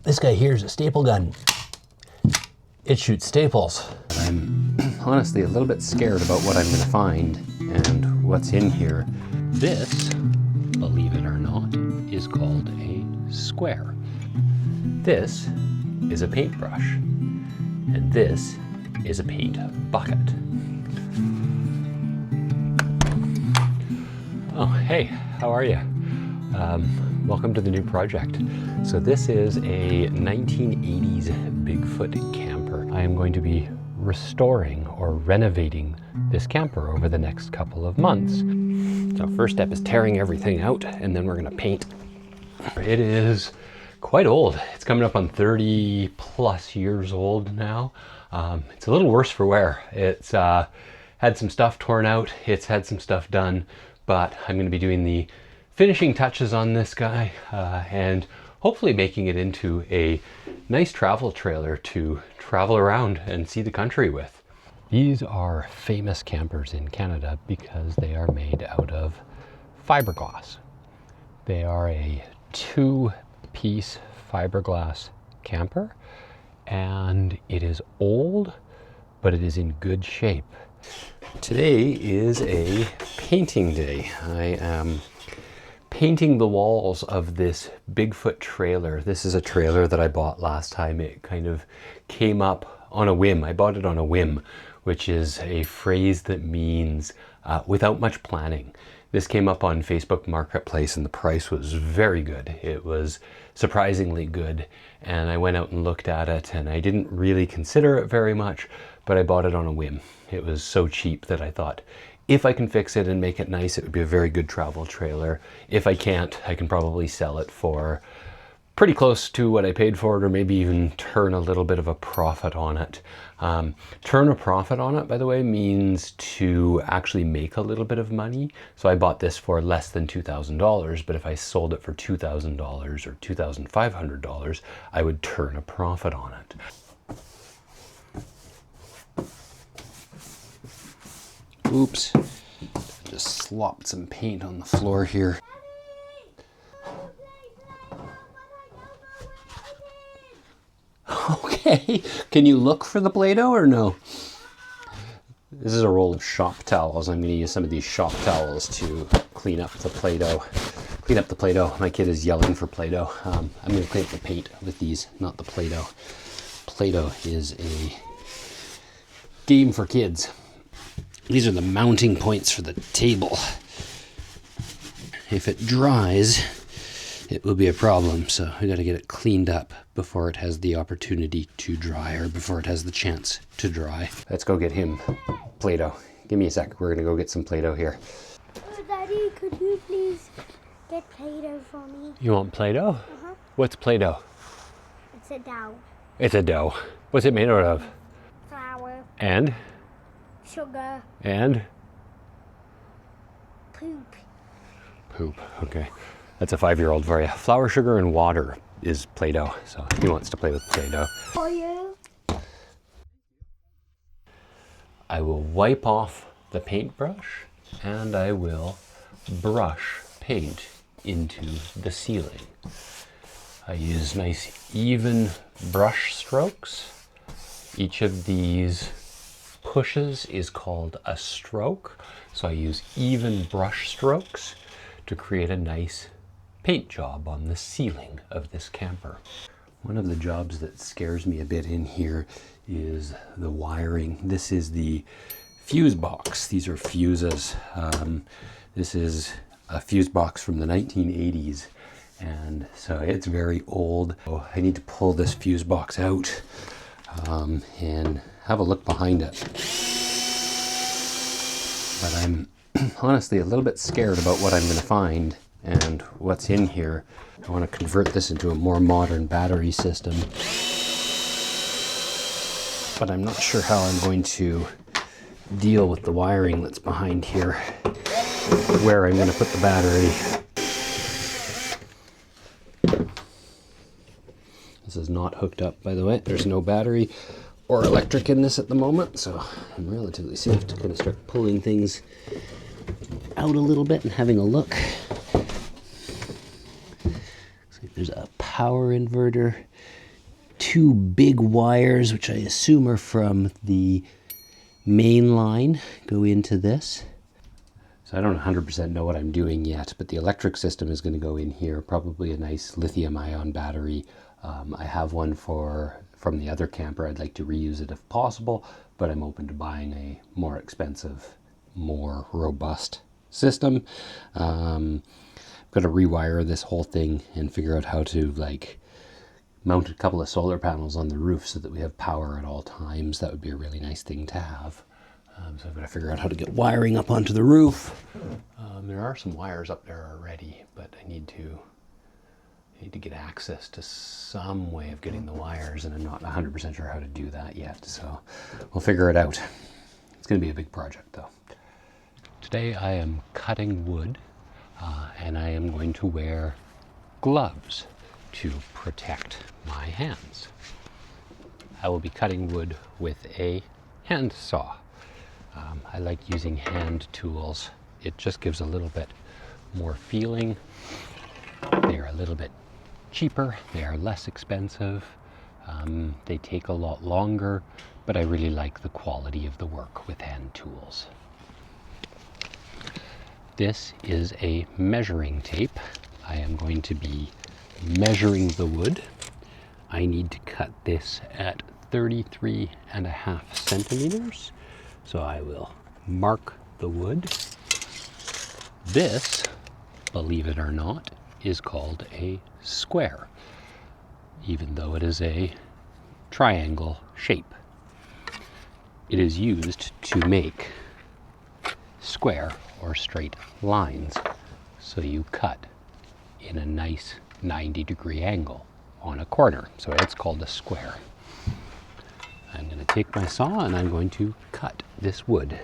This guy here is a staple gun. It shoots staples. I'm honestly a little bit scared about what I'm going to find and what's in here. This, believe it or not, is called a square. This is a paintbrush, and this is a paint bucket. Oh, hey, how are you? Welcome to the new project. So this is a 1980s Bigfoot camper. I am going to be restoring or renovating this camper over the next couple of months. So first step is tearing everything out, and then we're gonna paint. It is quite old. It's coming up on 30 plus years old now. It's a little worse for wear. It's had some stuff torn out, it's had some stuff done, but I'm gonna be doing the finishing touches on this guy and hopefully making it into a nice travel trailer to travel around and see the country with. These are famous campers in Canada because they are made out of fiberglass. They are a 2-piece fiberglass camper, and it is old, but it is in good shape. Today is a painting day. I am painting the walls of this Bigfoot trailer. This is a trailer that I bought last time. It kind of came up on a whim. I bought it on a whim, which is a phrase that means without much planning. This came up on Facebook Marketplace and the price was very good. It was surprisingly good, and I went out and looked at it, and I didn't really consider it very much, but I bought it on a whim. It was so cheap that I thought, if I can fix it and make it nice, it would be a very good travel trailer. If I can't, I can probably sell it for pretty close to what I paid for it, or maybe even turn a little bit of a profit on it. Turn a profit on it, by the way, means to actually make a little bit of money. So I bought this for less than $2,000, but if I sold it for $2,000 or $2,500, I would turn a profit on it. Oops, just slopped some paint on the floor here. Okay, can you look for the Play-Doh or no? This is a roll of shop towels. I'm going to use some of these shop towels to clean up the Play-Doh. My kid is yelling for Play-Doh. I'm going to clean up the paint with these, not the Play-Doh. Play-Doh is a game for kids. These are the mounting points for the table. If it dries, it will be a problem, so we got to get it cleaned up before it has the opportunity to dry, or before it has the chance to dry. Let's go get him Play-Doh. Give me a sec, we're gonna go get some Play-Doh here. Oh, Daddy, could you please get Play-Doh for me? You want Play-Doh? Uh-huh. What's Play-Doh? It's a dough. It's a dough. What's it made out of? Flour. And? Sugar. And? Poop. Poop, okay. That's a 5-year-old for you. Flour, sugar, and water is Play-Doh, so he wants to play with Play-Doh. For you? I will wipe off the paintbrush, and I will brush paint into the ceiling. I use nice even brush strokes. Each of these pushes is called a stroke, so I use even brush strokes to create a nice paint job on the ceiling of this camper. One of the jobs that scares me a bit in here is the wiring. This is the fuse box. These are fuses. This is a fuse box from the 1980s, and so it's very old. So I need to pull this fuse box out and have a look behind it. But I'm honestly a little bit scared about what I'm going to find and what's in here. I want to convert this into a more modern battery system, but I'm not sure how I'm going to deal with the wiring that's behind here, where I'm going to put the battery. This is not hooked up, by the way. There's no battery or electric in this at the moment, so I'm relatively safe to kind of start pulling things out a little bit and having a look. Looks like there's a power power inverter, 2 big wires, which I assume are from the main line, go into this. So I don't 100% know what I'm doing yet, but the electric system is going to go in here, probably a nice lithium-ion battery. I have one from the other camper. I'd like to reuse it if possible, but I'm open to buying a more expensive, more robust system. I'm going to rewire this whole thing and figure out how to mount a couple of solar panels on the roof so that we have power at all times. That would be a really nice thing to have. So I've got to figure out how to get wiring up onto the roof. There are some wires up there already, but I need to get access to some way of getting the wires, and I'm not 100% sure how to do that yet. So we'll figure it out. It's going to be a big project, though. Today I am cutting wood, and I am going to wear gloves to protect my hands. I will be cutting wood with a hand saw. I like using hand tools. It just gives a little bit more feeling. They are a little bit cheaper. They are less expensive. They take a lot longer, but I really like the quality of the work with hand tools. This is a measuring tape. I am going to be measuring the wood. I need to cut this at 33.5 centimeters. So I will mark the wood. This, believe it or not, is called a square, even though it is a triangle shape. It is used to make square or straight lines. So you cut in a nice 90-degree angle on a corner. So it's called a square. I'm going to take my saw and I'm going to cut this wood.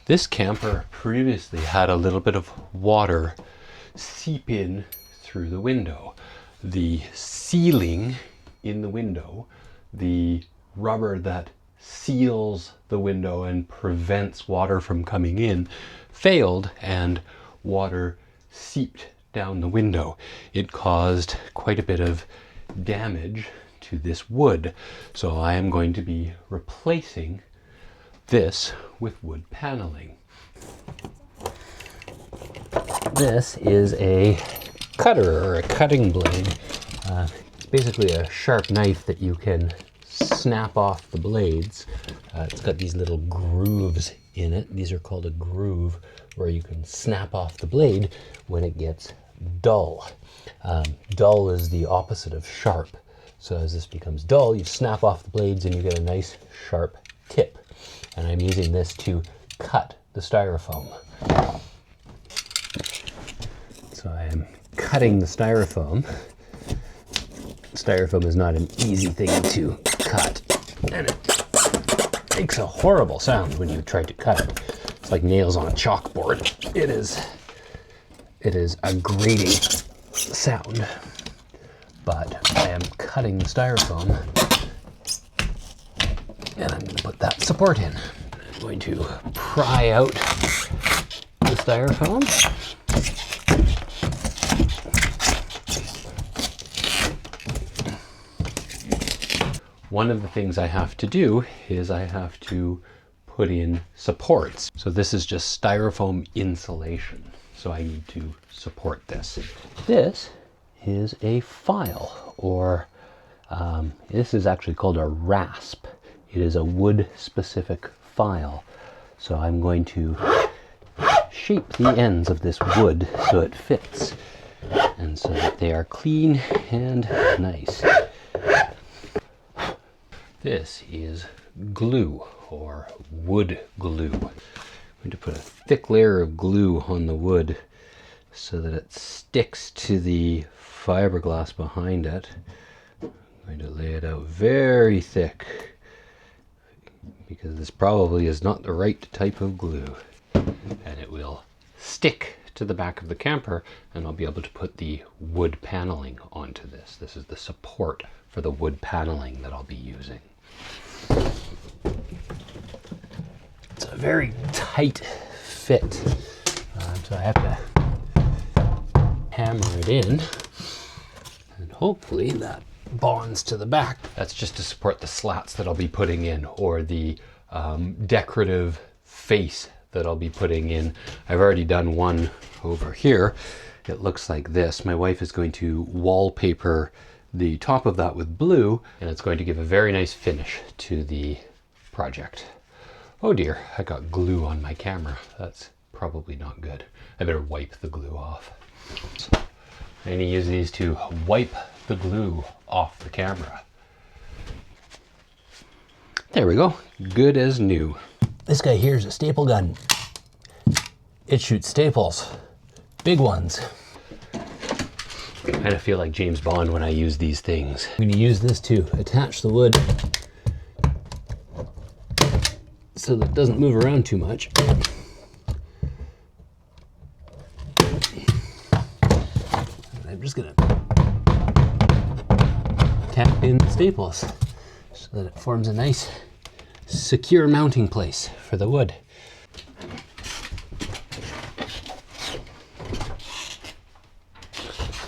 This camper previously had a little bit of water seep in through the window. The sealing in the window, the rubber that seals the window and prevents water from coming in, failed and water seeped down the window. It caused quite a bit of damage to this wood. So I am going to be replacing this with wood paneling. This is a cutter or a cutting blade. It's basically a sharp knife that you can snap off the blades. It's got these little grooves in it. These are called a groove, where you can snap off the blade when it gets dull. Dull is the opposite of sharp. So as this becomes dull, you snap off the blades and you get a nice sharp tip. And I'm using this to cut the styrofoam. So I am cutting the styrofoam. Styrofoam is not an easy thing to cut, and it makes a horrible sound when you try to cut it. It's like nails on a chalkboard. It is a grating sound. But I am cutting the styrofoam, and I'm going to put that support in. I'm going to pry out the styrofoam. One of the things I have to do is I have to put in supports. So this is just styrofoam insulation. So I need to support this. This is a file, or this is actually called a rasp. It is a wood specific file. So I'm going to shape the ends of this wood so it fits, and so that they are clean and nice. This is glue, or wood glue. I'm going to put a thick layer of glue on the wood so that it sticks to the fiberglass behind it. I'm going to lay it out very thick, because this probably is not the right type of glue. And it will stick to the back of the camper, and I'll be able to put the wood paneling onto this. This is the support for the wood paneling that I'll be using. a very tight fit, so I have to hammer it in, and hopefully that bonds to the back. That's just to support the slats that I'll be putting in, or the decorative face that I'll be putting in. I've already done one over here. It looks like this. My wife is going to wallpaper the top of that with blue, and it's going to give a very nice finish to the project. Oh dear, I got glue on my camera. That's probably not good. I better wipe the glue off. I'm going to use these to wipe the glue off the camera. There we go, good as new. This guy here is a staple gun. It shoots staples, big ones. I kind of feel like James Bond when I use these things. I'm going to use this to attach the wood so that it doesn't move around too much. And I'm just going to tap in the staples so that it forms a nice secure mounting place for the wood.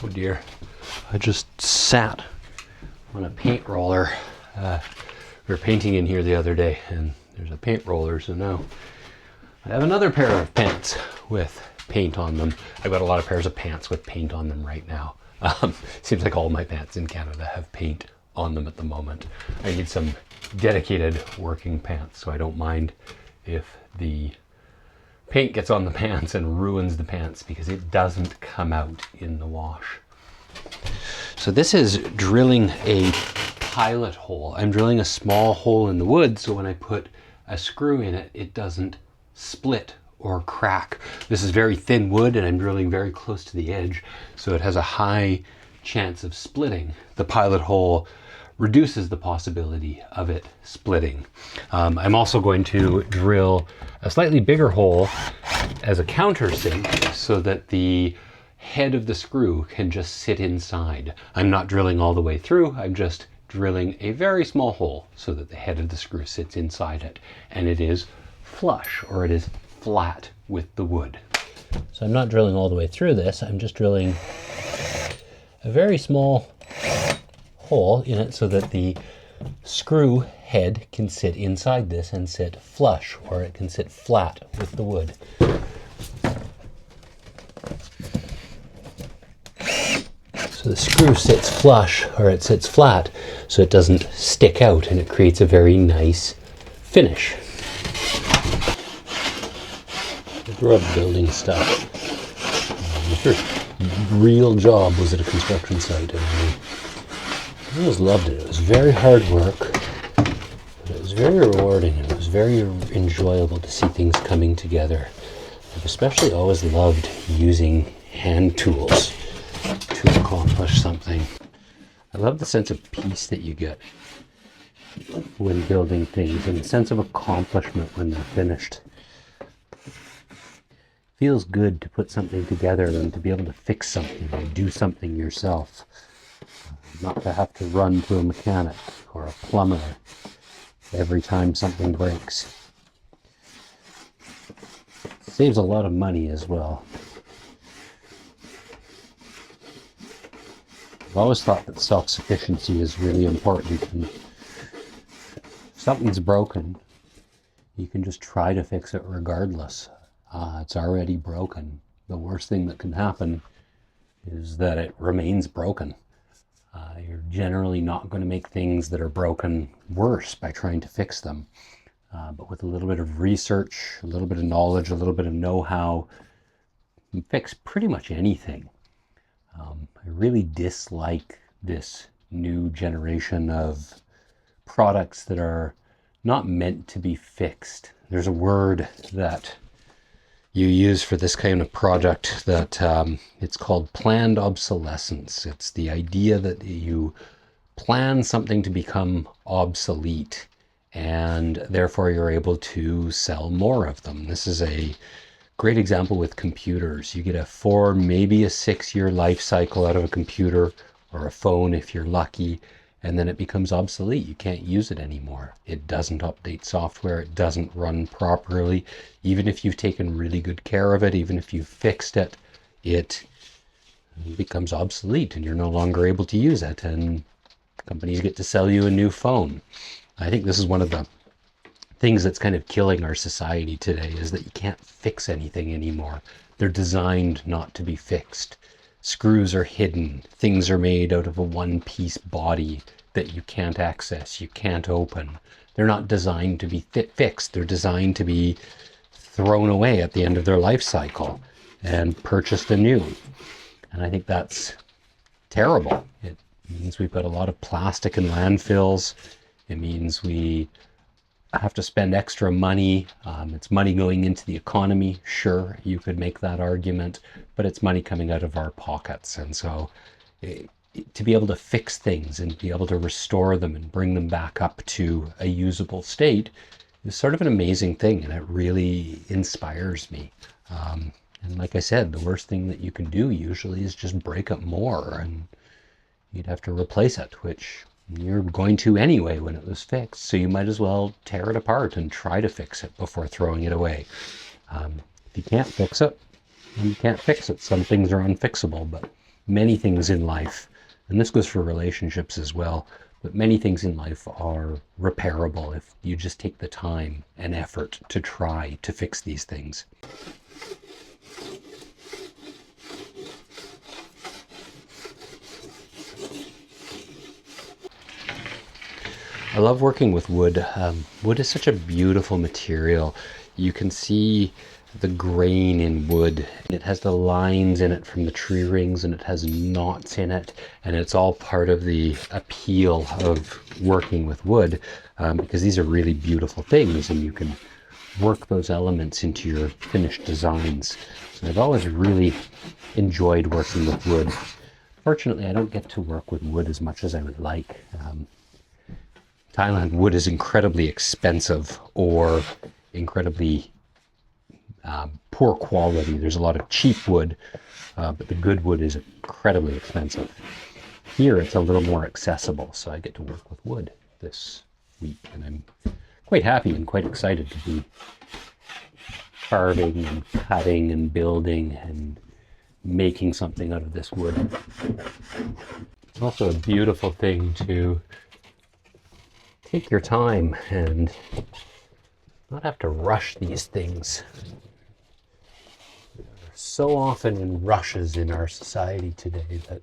Oh dear, I just sat on a paint roller. We were painting in here the other day, and there's a paint roller, so now I have another pair of pants with paint on them. I've got a lot of pairs of pants with paint on them right now. Seems like all my pants in Canada have paint on them at the moment. I need some dedicated working pants, so I don't mind if the paint gets on the pants and ruins the pants, because it doesn't come out in the wash. So this is drilling a pilot hole. I'm drilling a small hole in the wood, so when I put a screw in it, it doesn't split or crack. This is very thin wood, and I'm drilling very close to the edge, so it has a high chance of splitting. The pilot hole reduces the possibility of it splitting. I'm also going to drill a slightly bigger hole as a countersink so that the head of the screw can just sit inside. I'm not drilling all the way through, I'm just drilling a very small hole so that the head of the screw sits inside it, and it is flush, or it is flat with the wood. So I'm not drilling all the way through this, I'm just drilling a very small hole in it so that the screw head can sit inside this and sit flush, or it can sit flat with the wood. So the screw sits flush, or it sits flat, so it doesn't stick out, and it creates a very nice finish. I grew up building stuff. The first real job was at a construction site, and I always loved it. It was very hard work, but it was very rewarding, and it was very enjoyable to see things coming together. I've especially always loved using hand tools to accomplish something. I love the sense of peace that you get when building things, and the sense of accomplishment when they're finished. Feels good to put something together and to be able to fix something and do something yourself. Not to have to run to a mechanic or a plumber every time something breaks. Saves a lot of money as well. I've always thought that self-sufficiency is really important, and if something's broken, you can just try to fix it regardless. It's already broken. The worst thing that can happen is that it remains broken. You're generally not going to make things that are broken worse by trying to fix them. But with a little bit of research, a little bit of knowledge, a little bit of know-how, you can fix pretty much anything. I really dislike this new generation of products that are not meant to be fixed. There's a word that you use for this kind of project that it's called planned obsolescence. It's the idea that you plan something to become obsolete, and therefore you're able to sell more of them. This is a great example with computers. You get a 4, maybe a 6 year life cycle out of a computer or a phone if you're lucky, and then it becomes obsolete. You can't use it anymore. It doesn't update software. It doesn't run properly. Even if you've taken really good care of it, even if you've fixed it, it becomes obsolete and you're no longer able to use it. And companies get to sell you a new phone. I think this is one of the things that's kind of killing our society today, is that you can't fix anything anymore. They're designed not to be fixed. Screws are hidden. Things are made out of a one-piece body that you can't access, you can't open. They're not designed to be fixed. They're designed to be thrown away at the end of their life cycle and purchased anew. And I think that's terrible. It means we've got a lot of plastic in landfills. It means we have to spend extra money. It's money going into the economy. Sure, you could make that argument, but it's money coming out of our pockets. And so to be able to fix things and be able to restore them and bring them back up to a usable state is sort of an amazing thing. And it really inspires me. And like I said, the worst thing that you can do usually is just break up more, and you'd have to replace it, which you're going to anyway when it was fixed. So you might as well tear it apart and try to fix it before throwing it away. If you can't fix it, then you can't fix it. Some things are unfixable, but many things in life, and this goes for relationships as well, but many things in life are repairable if you just take the time and effort to try to fix these things. I love working with wood. Wood is such a beautiful material. You can see the grain in wood. It has the lines in it from the tree rings, and it has knots in it, and it's all part of the appeal of working with wood, because these are really beautiful things, and you can work those elements into your finished designs. So I've always really enjoyed working with wood. Fortunately, I don't get to work with wood as much as I would like. Thailand wood is incredibly expensive or incredibly poor quality. There's a lot of cheap wood, but the good wood is incredibly expensive. Here it's a little more accessible, so I get to work with wood this week, and I'm quite happy and quite excited to be carving and cutting and building and making something out of this wood. It's also a beautiful thing to take your time and not have to rush these things. We're so often in rushes in our society today that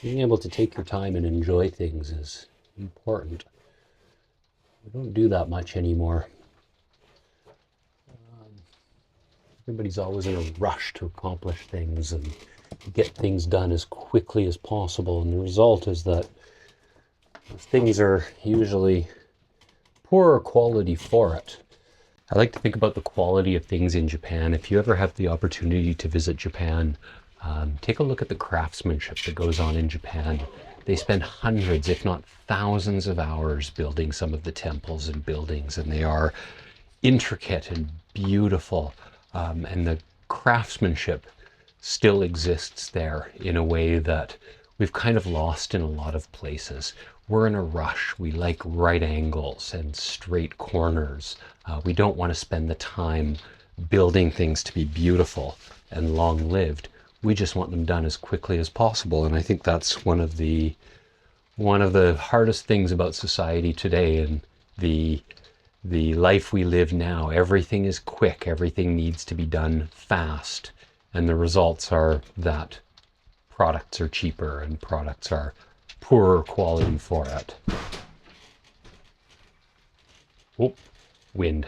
being able to take your time and enjoy things is important. We don't do that much anymore. Everybody's always in a rush to accomplish things and get things done as quickly as possible, and the result is that things are usually poorer quality for it. I like to think about the quality of things in Japan. If you ever have the opportunity to visit Japan, take a look at the craftsmanship that goes on in Japan. They spend hundreds, if not thousands of hours building some of the temples and buildings, and they are intricate and beautiful. And the craftsmanship still exists there in a way that we've kind of lost in a lot of places. We're in a rush. We like right angles and straight corners. We don't want to spend the time building things to be beautiful and long-lived. We just want them done as quickly as possible. And I think that's one of the hardest things about society today and the life we live now. Everything is quick. Everything needs to be done fast. And the results are that products are cheaper and products are poorer quality for it. Oh, wind.